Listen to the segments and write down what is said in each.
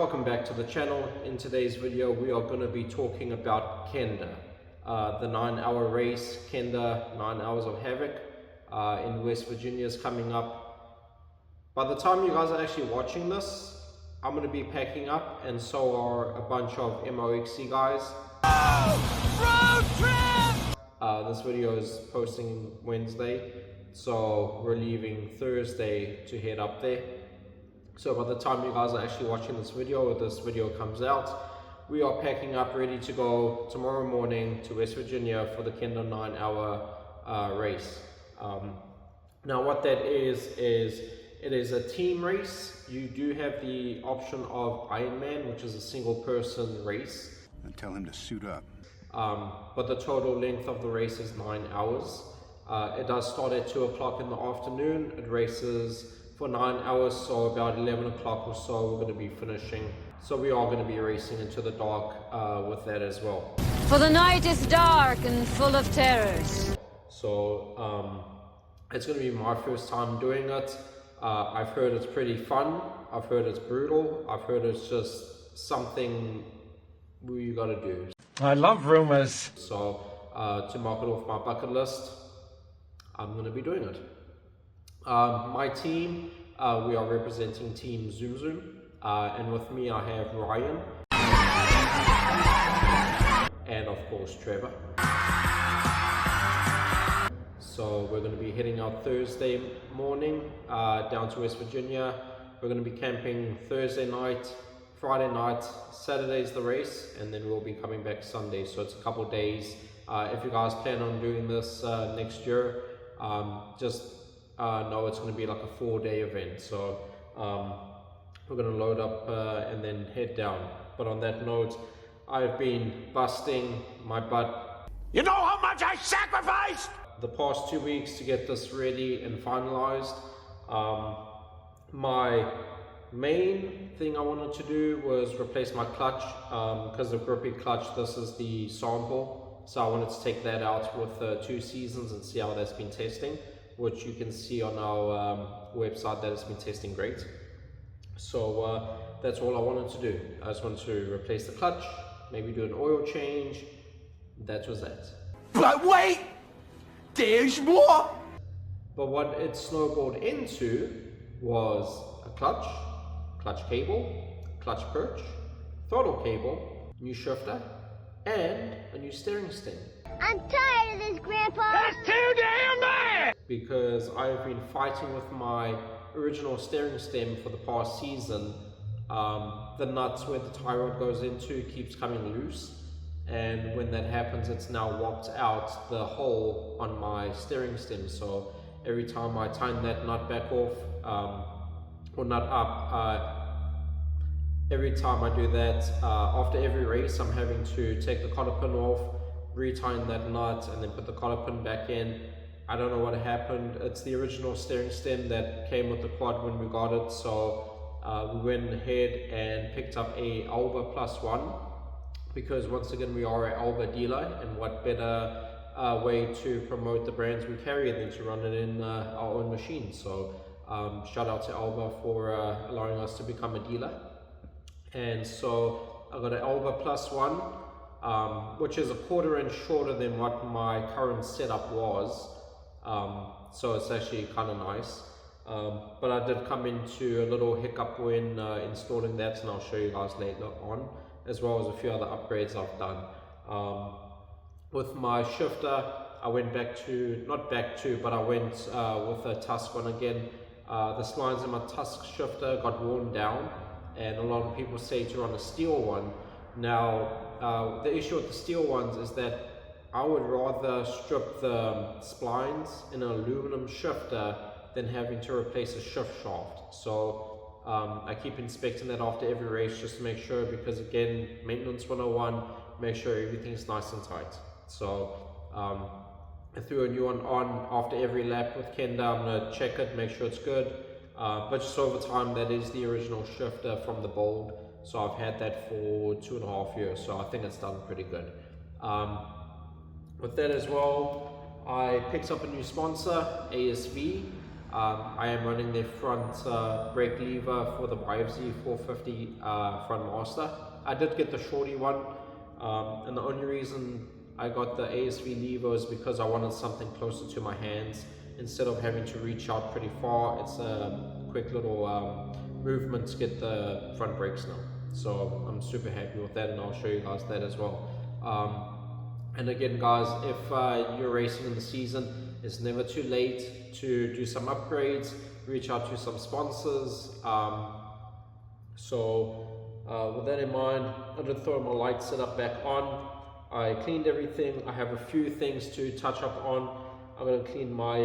welcome back to the channel. In today's video we are going to be talking about Kenda, the 9-hour race. Kenda 9 Hours of Havoc in West Virginia is coming up. By the time you guys are actually watching this, I'm going to be packing up, and so are a bunch of MOXC guys. Road trip! This video is posting Wednesday, so we're leaving Thursday to head up there. So by the time you guys are actually watching this video, or this video comes out, we are packing up ready to go tomorrow morning to West Virginia for the Kenda 9-hour race. Now what that is it is a team race. You do have the option of Ironman, which is a single person race. And tell him to suit up. But the total length of the race is 9 hours. It does start at 2 o'clock in the afternoon. It races for 9 hours, so about 11 o'clock or so we're going to be finishing. So we are going to be racing into the dark with that as well. For the night is dark and full of terrors. So it's going to be my first time doing it. I've heard it's pretty fun. I've heard it's brutal. I've heard it's just something we got to do. I love rumors. So to mark it off my bucket list, I'm going to be doing it. My team, we are representing Team Zoom Zoom, and with me I have Ryan, and of course Trevor. So we're going to be heading out Thursday morning down to West Virginia. We're going to be camping Thursday night, Friday night, Saturday's the race, and then we'll be coming back Sunday. So it's a couple of days. If you guys plan on doing this next year, just know it's going to be like a 4-day event. So we're going to load up and then head down. But on that note, I've been busting my butt. You know how much I sacrificed? The past 2 weeks to get this ready and finalized. My main thing I wanted to do was replace my clutch, because the grippy clutch, this is the sample. So I wanted to take that out with 2 seasons and see how that's been testing, which you can see on our website that it's been testing great. So that's all I wanted to do. I just wanted to replace the clutch, maybe do an oil change. That was that. But wait! There's more! But what it snowballed into was a clutch cable, clutch perch, throttle cable, new shifter, and a new steering stem. I'm tired of this, Grandpa! That's too damn bad! Because I've been fighting with my original steering stem for the past season. The nuts where the tie rod goes into keeps coming loose, and when that happens, it's now whopped out the hole on my steering stem. So every time I tighten that nut back off, or nut up, every time I do that, after every race, I'm having to take the cotter pin off, re-tighten that nut, and then put the cotter pin back in. I don't know what happened. It's the original steering stem that came with the quad when we got it. So we went ahead and picked up a Alba +1, because once again we are an Alba dealer, and what better way to promote the brands we carry than to run it in our own machine. So shout out to Alba for allowing us to become a dealer. And so I got an Alba +1, which is a 1/4 inch shorter than what my current setup was. So it's actually kind of nice. But I did come into a little hiccup when installing that, and I'll show you guys later on, as well as a few other upgrades I've done. With my shifter, I went but I went with a Tusk one again. The splines in my Tusk shifter got worn down, and a lot of people say to run a steel one. Now, the issue with the steel ones is that I would rather strip the splines in an aluminum shifter than having to replace a shift shaft. So I keep inspecting that after every race just to make sure, because again, maintenance 101, make sure everything's nice and tight. So I threw a new one on after every lap with Kenda. I'm going to check it, make sure it's good. But just over time, that is the original shifter from the Bold. So I've had that for 2.5 years, so I think it's done pretty good. With that as well, I picked up a new sponsor, ASV. I am running their front brake lever for the YFZ 450 front master. I did get the shorty one, and the only reason I got the ASV lever is because I wanted something closer to my hands. Instead of having to reach out pretty far, it's a quick little movement to get the front brakes now. So I'm super happy with that, and I'll show you guys that as well. And again guys, if you're racing in the season, it's never too late to do some upgrades, reach out to some sponsors. With that in mind, I did throw my light setup back on. I cleaned everything. I have a few things to touch up on. I'm going to clean my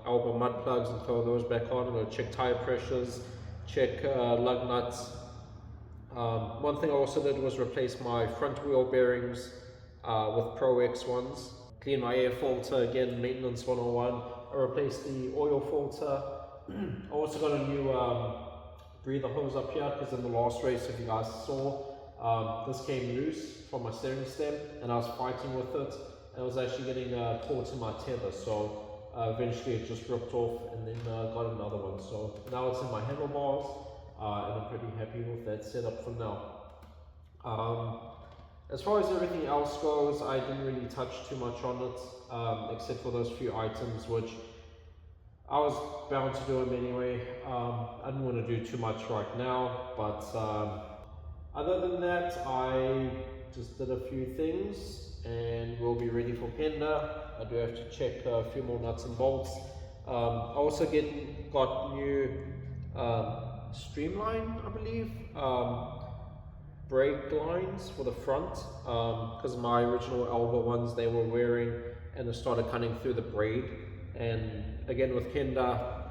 elbow mud plugs and throw those back on. I'm going to check tire pressures, check lug nuts. One thing I also did was replace my front wheel bearings with Pro X ones. Clean my air filter, again, maintenance 101. I replaced the oil filter. I also got a new breather hose up here, because in the last race, if you guys saw, this came loose from my steering stem, and I was fighting with it. I was actually getting caught in my tether, so eventually it just ripped off, and then got another one. So now it's in my handlebars, and I'm pretty happy with that setup for now. As far as everything else goes, I didn't really touch too much on it, except for those few items, which I was bound to do them anyway. I didn't want to do too much right now, but other than that, I just did a few things, and we'll be ready for Kenda. I do have to check a few more nuts and bolts. I also got new streamline, I believe, brake lines for the front, because my original elbow ones, they were wearing, and it started cutting through the braid. And again, with Kenda,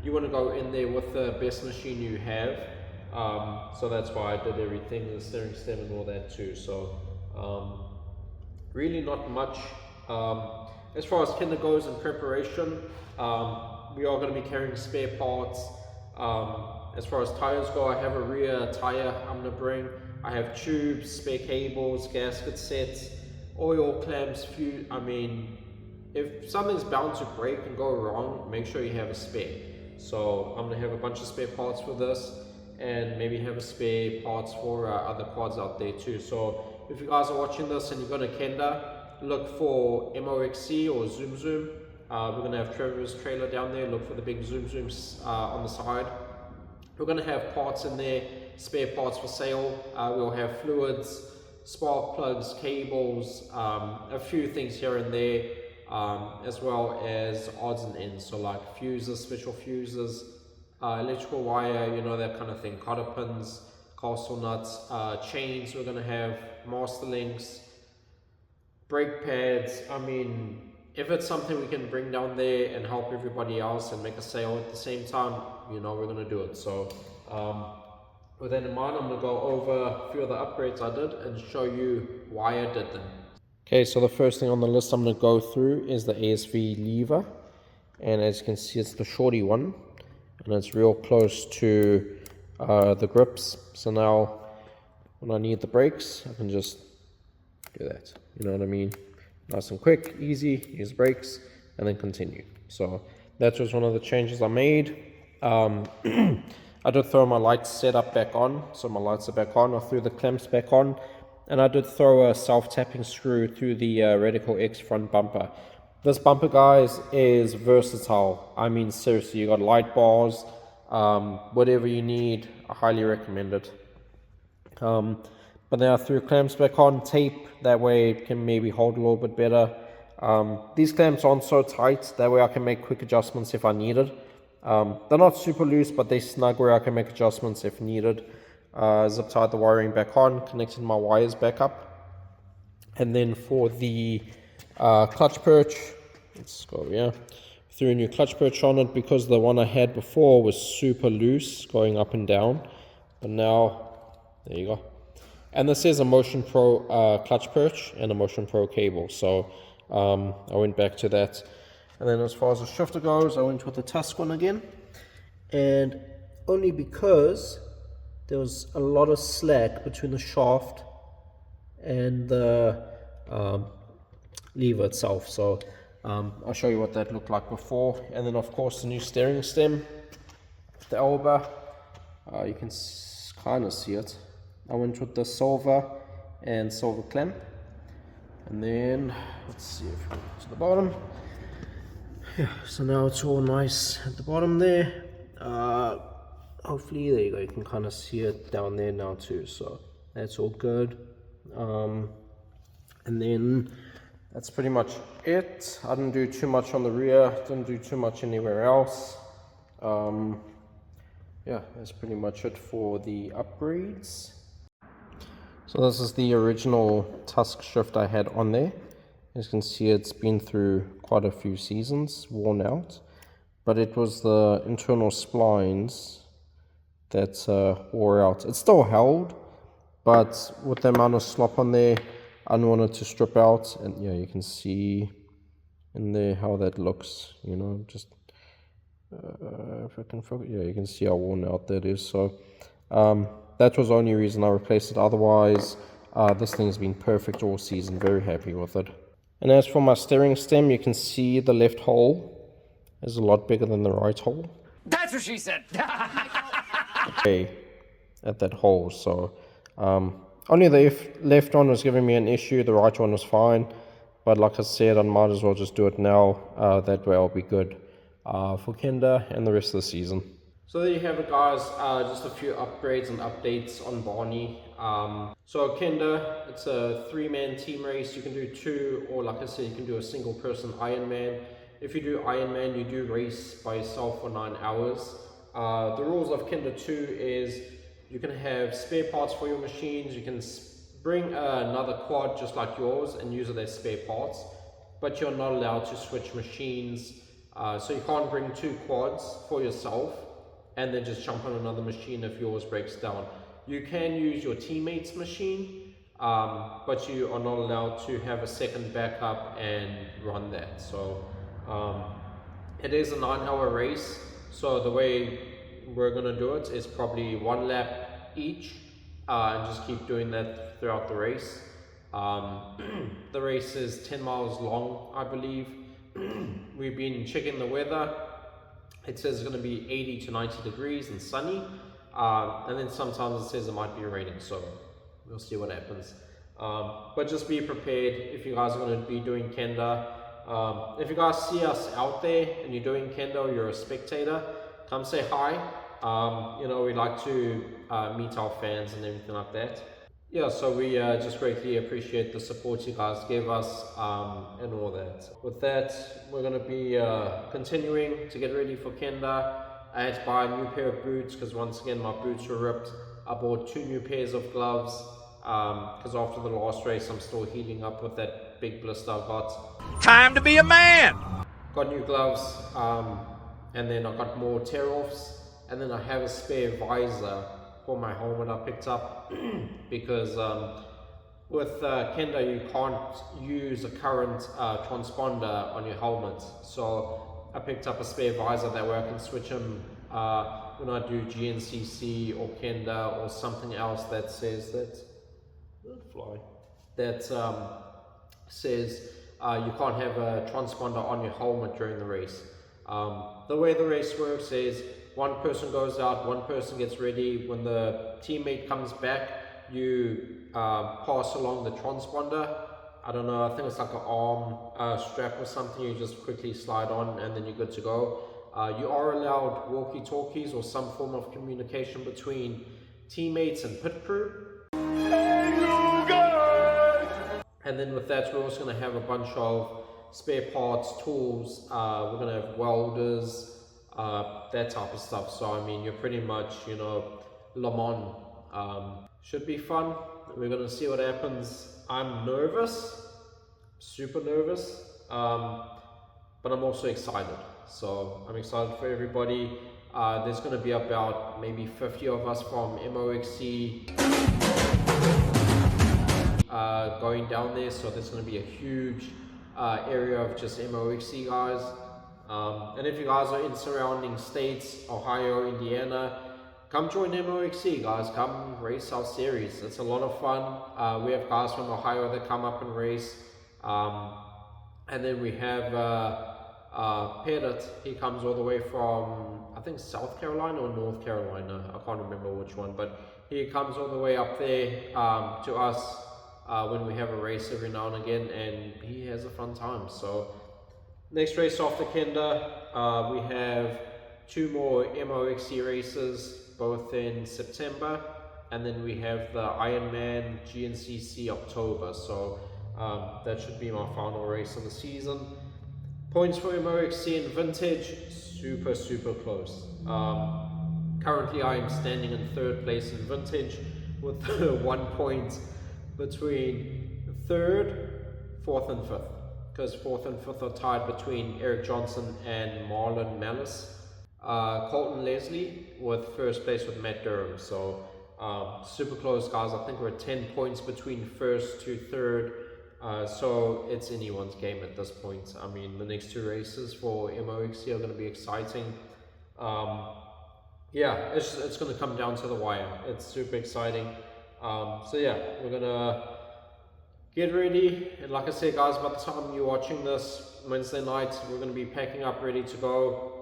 you want to go in there with the best machine you have. So that's why I did everything, the steering stem and all that too. So really not much. As far as Kenda goes in preparation, we are going to be carrying spare parts. As far as tires go, I have a rear tire I'm going to bring. I have tubes, spare cables, gasket sets, oil clamps, fuse. I mean, if something's bound to break and go wrong, make sure you have a spare. So I'm going to have a bunch of spare parts for this, and maybe have a spare parts for other quads out there too. So if you guys are watching this and you're going to Kenda, look for MOXC or Zoom Zoom. We're going to have Trevor's trailer down there. Look for the big Zoom Zooms on the side. We're going to have parts in there, spare parts for sale. We'll have fluids, spark plugs, cables, a few things here and there, as well as odds and ends. So like fuses, special fuses, electrical wire, you know, that kind of thing, cotter pins, castle nuts, chains. We're going to have master links, brake pads. I mean, if it's something we can bring down there and help everybody else and make a sale at the same time, you know, we're going to do it. So with that in mind, I'm going to go over a few of the upgrades I did and show you why I did them. Okay, so the first thing on the list I'm going to go through is the ASV lever, and as you can see, it's the shorty one, and it's real close to the grips. So now when I need the brakes, I can just do that, you know what I mean? Nice and quick, easy, use brakes, and then continue. So that was one of the changes I made. I did throw my lights setup back on, so my lights are back on. I threw the clamps back on, and I did throw a self-tapping screw through the Radical X front bumper. This bumper, guys, is versatile. I mean, seriously, you got light bars, whatever you need, I highly recommend it. But then I threw clamps back on, tape, that way it can maybe hold a little bit better. These clamps aren't so tight, that way I can make quick adjustments if I need it. They're not super loose, but they snug where I can make adjustments if needed. Zip tied the wiring back on, connected my wires back up. And then for the clutch perch, let's go here. Threw a new clutch perch on it because the one I had before was super loose going up and down. But now, there you go. And this is a Motion Pro clutch perch and a Motion Pro cable. So I went back to that. And then as far as the shifter goes, I went with the Tusk one again. And only because there was a lot of slack between the shaft and the lever itself. So I'll show you what that looked like before. And then of course the new steering stem, the Elba. You can kind of see it. I went with the silver and silver clamp. And then let's see if we go to the bottom. Yeah, so now it's all nice at the bottom there. Hopefully, there you go, you can kind of see it down there now too, so that's all good. And then that's pretty much it. I didn't do too much on the rear, didn't do too much anywhere else. Yeah, that's pretty much it for the upgrades. So this is the original tusk shift I had on there. As you can see, it's been through quite a few seasons, worn out, but it was the internal splines that wore out. It's still held, but with the amount of slop on there, I didn't want it to strip out. And yeah, you can see in there how that looks, you know, just if I can focus, yeah, you can see how worn out that is. So that was the only reason I replaced it. Otherwise, this thing's been perfect all season, very happy with it. And as for my steering stem, you can see the left hole is a lot bigger than the right hole. That's what she said. Okay, at that hole, so only the left one was giving me an issue, the right one was fine, but like I said, I might as well just do it now. That way I'll be good for Kenda and the rest of the season. So there you have it, guys. Just a few upgrades and updates on Barney. So Kenda, it's a 3-man team race. You can do 2, or like I said, you can do a single person Ironman. If you do Ironman, you do race by yourself for 9 hours. The rules of Kenda 2 is you can have spare parts for your machines. You can bring another quad just like yours and use it as spare parts, but you're not allowed to switch machines. So you can't bring 2 quads for yourself and then just jump on another machine if yours breaks down. You can use your teammate's machine, but you are not allowed to have a second backup and run that. So it is a 9-hour race. So the way we're gonna do it is probably 1 lap each, and just keep doing that throughout the race. The race is 10 miles long, I believe. We've been checking the weather. It says it's going to be 80 to 90 degrees and sunny, and then sometimes it says it might be raining, so we'll see what happens. But just be prepared if you guys are going to be doing Kenda. If you guys see us out there and you're doing Kenda or you're a spectator, come say hi. You know, we like to meet our fans and everything like that. Yeah, so we just greatly appreciate the support you guys give us and all that. With that, we're going to be continuing to get ready for Kenda. I had to buy a new pair of boots because once again my boots were ripped. I bought 2 new pairs of gloves because after the last race I'm still healing up with that big blister I got. Time to be a man. Got new gloves, and then I got more tear-offs, and then I have a spare visor for my helmet I picked up because with Kenda you can't use a current transponder on your helmet, so I picked up a spare visor. That way I can switch them when I do GNCC or Kenda or something else that says that says you can't have a transponder on your helmet during the race. The way the race works is 1 person goes out, 1 person gets ready. When the teammate comes back, you pass along the transponder. I don't know, I think it's like an arm strap or something. You just quickly slide on and then you're good to go. You are allowed walkie-talkies or some form of communication between teammates and pit crew. And then with that, we're also going to have a bunch of spare parts, tools. We're going to have welders, that type of stuff. So I mean, you're pretty much, you know, Le Mans. Should be fun. We're going to see what happens. I'm nervous, super nervous, but I'm also excited. So I'm excited for everybody. There's going to be about maybe 50 of us from MOXC going down there, so there's going to be a huge area of just MOXC guys. And if you guys are in surrounding states, Ohio, Indiana, come join MOXC guys, come race our series. It's a lot of fun. We have guys from Ohio that come up and race. And then we have Pettit. He comes all the way from, I think, South Carolina or North Carolina. I can't remember which one, but he comes all the way up there to us when we have a race every now and again, and he has a fun time. So next race after Kenda, we have 2 more MOXC races, both in September, and then we have the Ironman GNCC October. So that should be my final race of the season. Points for MOXC and Vintage, super close. Currently I am standing in 3rd place in Vintage with 1 point between 3rd, 4th and 5th, because 4th and 5th are tied between Eric Johnson and Marlon Malice. Colton Leslie with 1st place with Matt Durham. So super close, guys. I think we're 10 points between 1st to 3rd. So it's anyone's game at this point. I mean, the next 2 races for MOXC are going to be exciting. Yeah, it's going to come down to the wire. It's super exciting. So yeah, we're going to get ready. And like I said, guys, by the time you're watching this Wednesday night, we're going to be packing up, ready to go.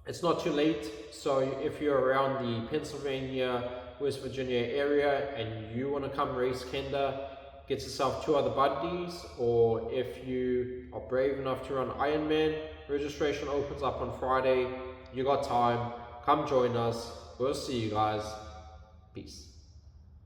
It's not too late. So if you're around the Pennsylvania, West Virginia area and you want to come race Kenda, get yourself 2 other buddies, or if you are brave enough to run Ironman, registration opens up on Friday. You got time, come join us. We'll see you guys. Peace.